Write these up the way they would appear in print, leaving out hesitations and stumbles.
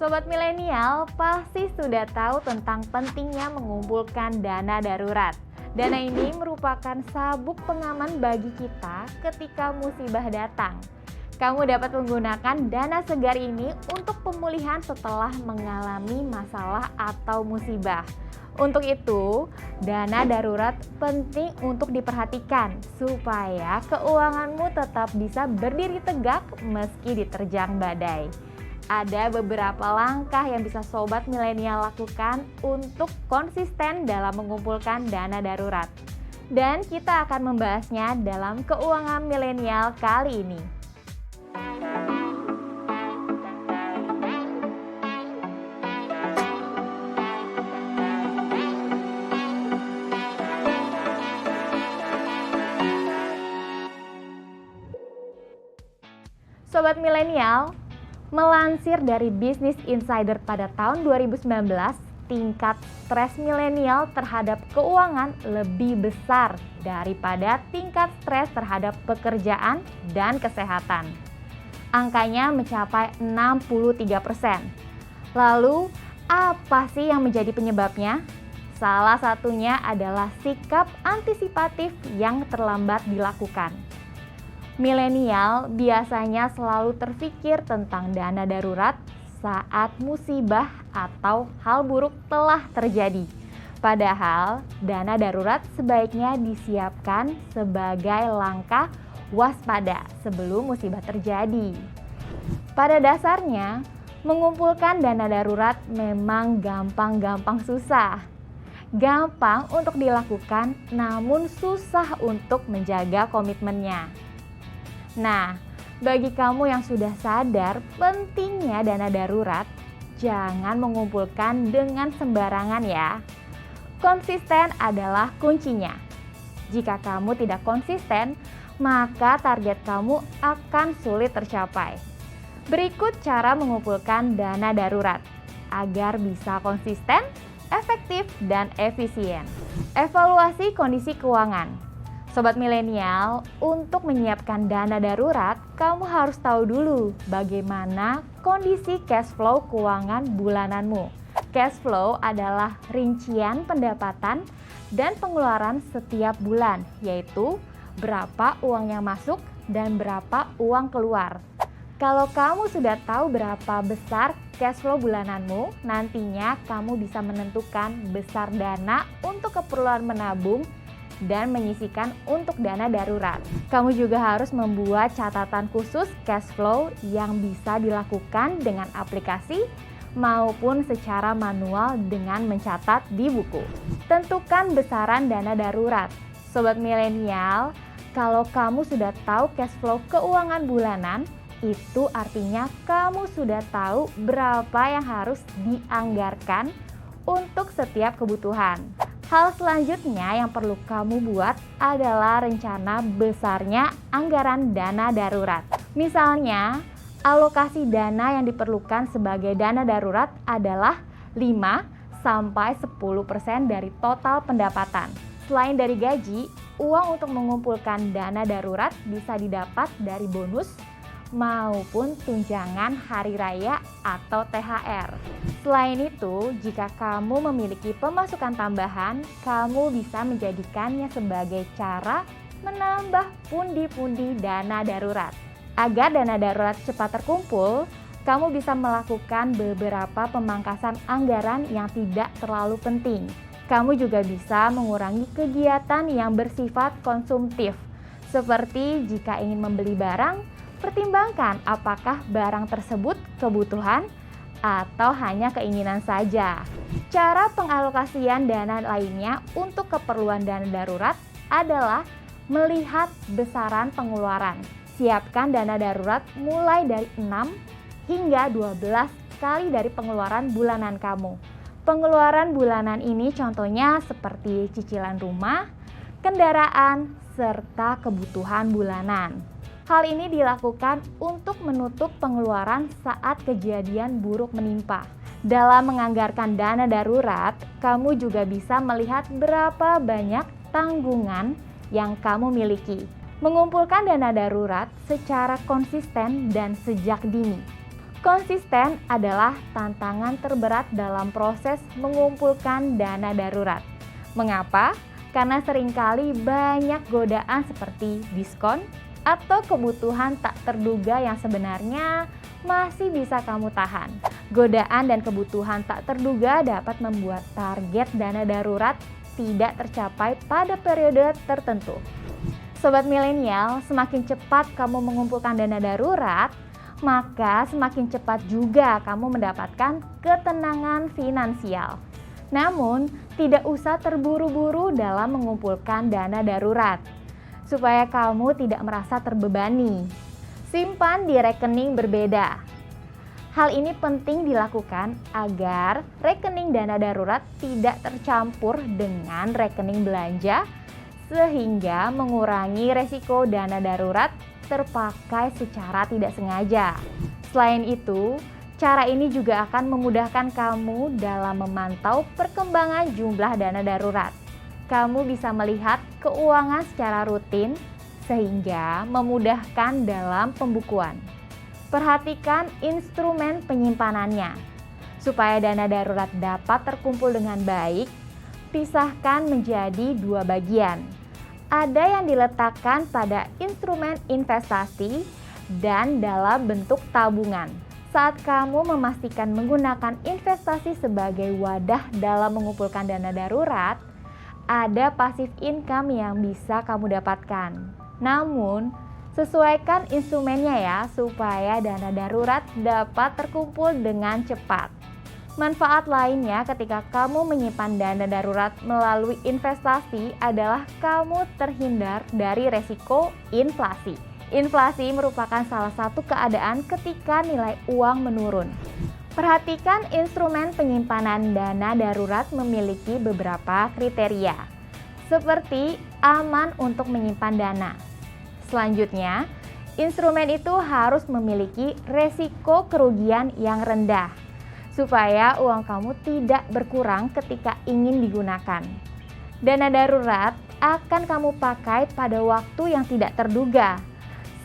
Sobat milenial pasti sudah tahu tentang pentingnya mengumpulkan dana darurat. Dana ini merupakan sabuk pengaman bagi kita ketika musibah datang. Kamu dapat menggunakan dana segar ini untuk pemulihan setelah mengalami masalah atau musibah. Untuk itu, dana darurat penting untuk diperhatikan supaya keuanganmu tetap bisa berdiri tegak meski diterjang badai. Ada beberapa langkah yang bisa sobat milenial lakukan untuk konsisten dalam mengumpulkan dana darurat. Dan kita akan membahasnya dalam Keuangan Milenial kali ini. Sobat milenial, melansir dari Business Insider pada tahun 2019, tingkat stres milenial terhadap keuangan lebih besar daripada tingkat stres terhadap pekerjaan dan kesehatan. Angkanya mencapai 63%. Lalu, apa sih yang menjadi penyebabnya? Salah satunya adalah sikap antisipatif yang terlambat dilakukan. Milenial biasanya selalu terpikir tentang dana darurat saat musibah atau hal buruk telah terjadi. Padahal, dana darurat sebaiknya disiapkan sebagai langkah waspada sebelum musibah terjadi. Pada dasarnya, mengumpulkan dana darurat memang gampang-gampang susah. Gampang untuk dilakukan, namun susah untuk menjaga komitmennya. Nah, bagi kamu yang sudah sadar pentingnya dana darurat, jangan mengumpulkan dengan sembarangan ya. Konsisten adalah kuncinya. Jika kamu tidak konsisten, maka target kamu akan sulit tercapai. Berikut cara mengumpulkan dana darurat agar bisa konsisten, efektif, dan efisien. Evaluasi kondisi keuangan. Sobat milenial, untuk menyiapkan dana darurat, kamu harus tahu dulu bagaimana kondisi cash flow keuangan bulananmu. Cash flow adalah rincian pendapatan dan pengeluaran setiap bulan, yaitu berapa uang yang masuk dan berapa uang keluar. Kalau kamu sudah tahu berapa besar cash flow bulananmu, nantinya kamu bisa menentukan besar dana untuk keperluan menabung dan menyisihkan untuk dana darurat. Kamu juga harus membuat catatan khusus cash flow yang bisa dilakukan dengan aplikasi maupun secara manual dengan mencatat di buku. Tentukan besaran dana darurat. Sobat milenial, kalau kamu sudah tahu cash flow keuangan bulanan, itu artinya kamu sudah tahu berapa yang harus dianggarkan untuk setiap kebutuhan. Hal selanjutnya yang perlu kamu buat adalah rencana besarnya anggaran dana darurat. Misalnya, alokasi dana yang diperlukan sebagai dana darurat adalah 5-10% dari total pendapatan. Selain dari gaji, uang untuk mengumpulkan dana darurat bisa didapat dari bonus maupun tunjangan hari raya atau THR. Selain itu, jika kamu memiliki pemasukan tambahan, kamu bisa menjadikannya sebagai cara menambah pundi-pundi dana darurat. Agar dana darurat cepat terkumpul, kamu bisa melakukan beberapa pemangkasan anggaran yang tidak terlalu penting. Kamu juga bisa mengurangi kegiatan yang bersifat konsumtif, seperti jika ingin membeli barang, pertimbangkan apakah barang tersebut kebutuhan atau hanya keinginan saja. Cara pengalokasian dana lainnya untuk keperluan dana darurat adalah melihat besaran pengeluaran. Siapkan dana darurat mulai dari 6 hingga 12 kali dari pengeluaran bulanan kamu. Pengeluaran bulanan ini contohnya seperti cicilan rumah, kendaraan, serta kebutuhan bulanan. Hal ini dilakukan untuk menutup pengeluaran saat kejadian buruk menimpa. Dalam menganggarkan dana darurat, kamu juga bisa melihat berapa banyak tanggungan yang kamu miliki. Mengumpulkan dana darurat secara konsisten dan sejak dini Konsisten adalah tantangan terberat dalam proses mengumpulkan dana darurat. Mengapa? Karena seringkali banyak godaan seperti diskon atau kebutuhan tak terduga yang sebenarnya masih bisa kamu tahan. Godaan dan kebutuhan tak terduga dapat membuat target dana darurat tidak tercapai pada periode tertentu. Sobat milenial, semakin cepat kamu mengumpulkan dana darurat, maka semakin cepat juga kamu mendapatkan ketenangan finansial. Namun, tidak usah terburu-buru dalam mengumpulkan dana darurat, supaya kamu tidak merasa terbebani. Simpan di rekening berbeda. Hal ini penting dilakukan agar rekening dana darurat tidak tercampur dengan rekening belanja, sehingga mengurangi resiko dana darurat terpakai secara tidak sengaja. Selain itu, cara ini juga akan memudahkan kamu dalam memantau perkembangan jumlah dana darurat. Kamu bisa melihat keuangan secara rutin sehingga memudahkan dalam pembukuan. Perhatikan instrumen penyimpanannya. Supaya dana darurat dapat terkumpul dengan baik, pisahkan menjadi dua bagian. Ada yang diletakkan pada instrumen investasi dan dalam bentuk tabungan. Saat kamu memastikan menggunakan investasi sebagai wadah dalam mengumpulkan dana darurat, ada passive income yang bisa kamu dapatkan. Namun, sesuaikan instrumennya ya supaya dana darurat dapat terkumpul dengan cepat. Manfaat lainnya ketika kamu menyimpan dana darurat melalui investasi adalah kamu terhindar dari resiko inflasi. Inflasi merupakan salah satu keadaan ketika nilai uang menurun. Perhatikan instrumen penyimpanan dana darurat memiliki beberapa kriteria, seperti aman untuk menyimpan dana. Selanjutnya, instrumen itu harus memiliki resiko kerugian yang rendah, supaya uang kamu tidak berkurang ketika ingin digunakan. Dana darurat akan kamu pakai pada waktu yang tidak terduga,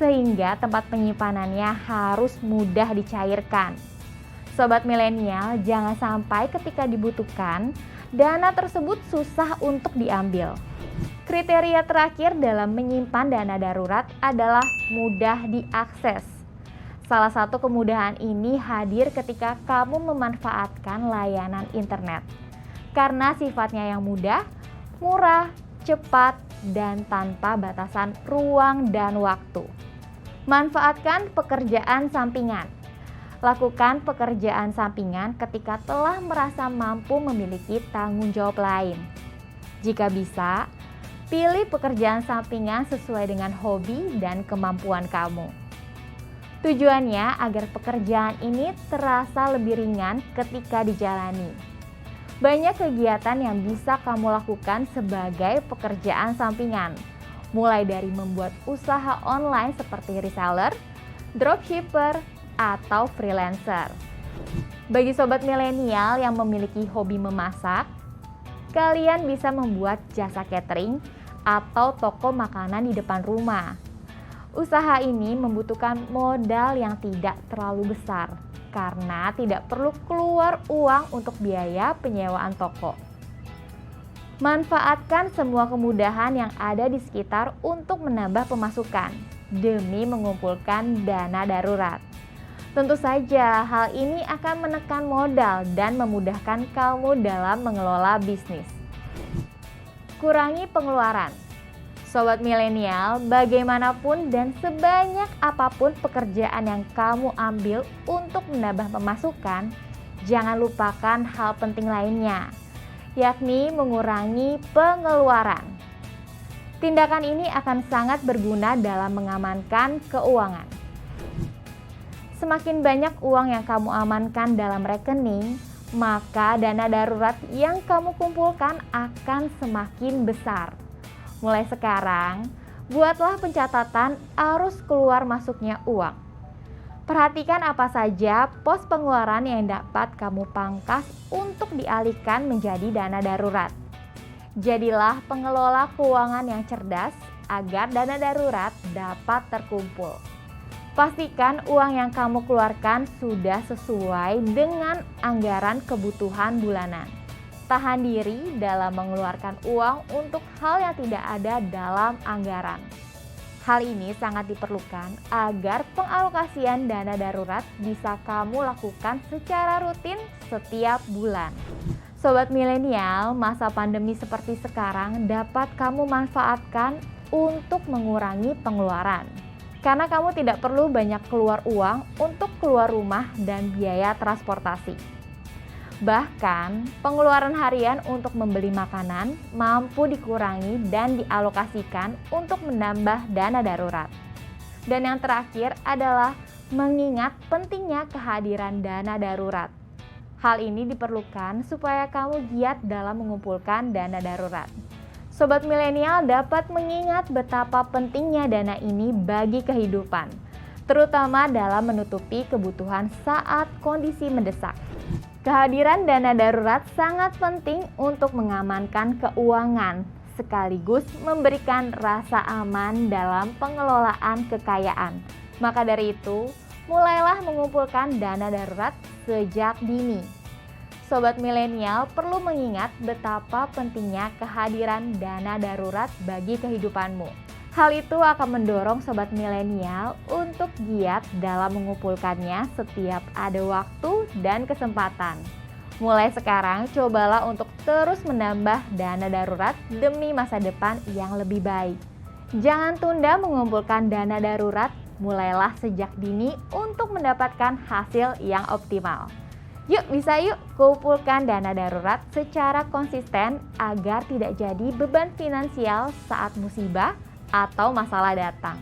sehingga tempat penyimpanannya harus mudah dicairkan. Sobat milenial, jangan sampai ketika dibutuhkan, dana tersebut susah untuk diambil. Kriteria terakhir dalam menyimpan dana darurat adalah mudah diakses. Salah satu kemudahan ini hadir ketika kamu memanfaatkan layanan internet. Karena sifatnya yang mudah, murah, cepat, dan tanpa batasan ruang dan waktu. Manfaatkan pekerjaan sampingan. Lakukan pekerjaan sampingan ketika telah merasa mampu memiliki tanggung jawab lain. Jika bisa, pilih pekerjaan sampingan sesuai dengan hobi dan kemampuan kamu. Tujuannya agar pekerjaan ini terasa lebih ringan ketika dijalani. Banyak kegiatan yang bisa kamu lakukan sebagai pekerjaan sampingan, mulai dari membuat usaha online seperti reseller, dropshipper, atau freelancer. Bagi sobat milenial yang memiliki hobi memasak, kalian bisa membuat jasa catering atau toko makanan di depan rumah. Usaha ini membutuhkan modal yang tidak terlalu besar karena tidak perlu keluar uang untuk biaya penyewaan toko. Manfaatkan semua kemudahan yang ada di sekitar untuk menambah pemasukan demi mengumpulkan dana darurat. Tentu saja hal ini akan menekan modal dan memudahkan kamu dalam mengelola bisnis. Kurangi pengeluaran. Sobat milenial, bagaimanapun dan sebanyak apapun pekerjaan yang kamu ambil untuk menambah pemasukan, jangan lupakan hal penting lainnya, yakni mengurangi pengeluaran. Tindakan ini akan sangat berguna dalam mengamankan keuangan. Semakin banyak uang yang kamu amankan dalam rekening, maka dana darurat yang kamu kumpulkan akan semakin besar. Mulai sekarang, buatlah pencatatan arus keluar masuknya uang. Perhatikan apa saja pos pengeluaran yang dapat kamu pangkas untuk dialihkan menjadi dana darurat. Jadilah pengelola keuangan yang cerdas agar dana darurat dapat terkumpul. Pastikan uang yang kamu keluarkan sudah sesuai dengan anggaran kebutuhan bulanan. Tahan diri dalam mengeluarkan uang untuk hal yang tidak ada dalam anggaran. Hal ini sangat diperlukan agar pengalokasian dana darurat bisa kamu lakukan secara rutin setiap bulan. Sobat milenial, masa pandemi seperti sekarang dapat kamu manfaatkan untuk mengurangi pengeluaran. Karena kamu tidak perlu banyak keluar uang untuk keluar rumah dan biaya transportasi. Bahkan, pengeluaran harian untuk membeli makanan mampu dikurangi dan dialokasikan untuk menambah dana darurat. Dan yang terakhir adalah mengingat pentingnya kehadiran dana darurat. Hal ini diperlukan supaya kamu giat dalam mengumpulkan dana darurat. Sobat milenial dapat mengingat betapa pentingnya dana ini bagi kehidupan, terutama dalam menutupi kebutuhan saat kondisi mendesak. Kehadiran dana darurat sangat penting untuk mengamankan keuangan, sekaligus memberikan rasa aman dalam pengelolaan kekayaan. Maka dari itu, mulailah mengumpulkan dana darurat sejak dini. Sobat milenial perlu mengingat betapa pentingnya kehadiran dana darurat bagi kehidupanmu. Hal itu akan mendorong sobat milenial untuk giat dalam mengumpulkannya setiap ada waktu dan kesempatan. Mulai sekarang, cobalah untuk terus menambah dana darurat demi masa depan yang lebih baik. Jangan tunda mengumpulkan dana darurat, mulailah sejak dini untuk mendapatkan hasil yang optimal. Yuk kumpulkan dana darurat secara konsisten agar tidak jadi beban finansial saat musibah atau masalah datang.